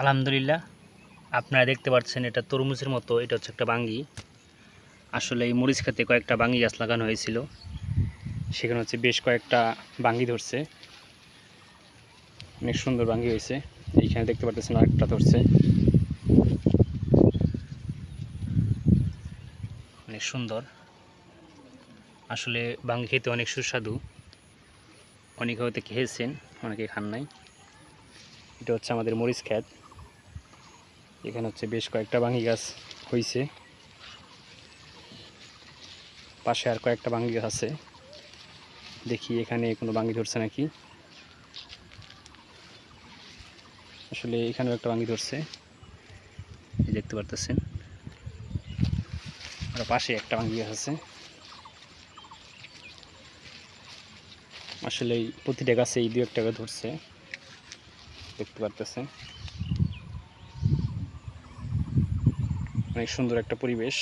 আলহামদুলিল্লাহ, আপনারা দেখতে পাচ্ছেন এটা তরমুজের মতো। এটা হচ্ছে একটা বাঙ্গি। আসলে এই মরিচ খেতে কয়েকটা বাঙ্গি গাছ লাগানো হয়েছিল, সেখানে হচ্ছে বেশ কয়েকটা বাঙ্গি ধরছে। অনেক সুন্দর বাঙ্গি হয়েছে। এইখানে দেখতে পাচ্ছেন আরেকটা ধরছে, অনেক সুন্দর। আসলে বাঙ্গি খেতে অনেক সুস্বাদু। অনেকে হয়তো খেয়েছেন, অনেকে খান নাই। এটা হচ্ছে আমাদের মরিচ ক্ষেত। এখানে হচ্ছে বেশ কয়েকটা বাঙ্গি গাছ হয়েছে, পাশে আর কয়েকটা বাঙ্গি গাছ আছে। দেখি এখানে কোনো বাঙ্গি ধরছে নাকি। আসলে এখানেও একটা বাঙ্গি ধরছে, দেখতে পারতেছেন। আর পাশে একটা বাঙ্গি গাছ আছে। আসলে প্রতিটা গাছে এই 2-1 টাকা ধরছে, দেখতে পারতেছেন। অনেক সুন্দর একটা পরিবেশ।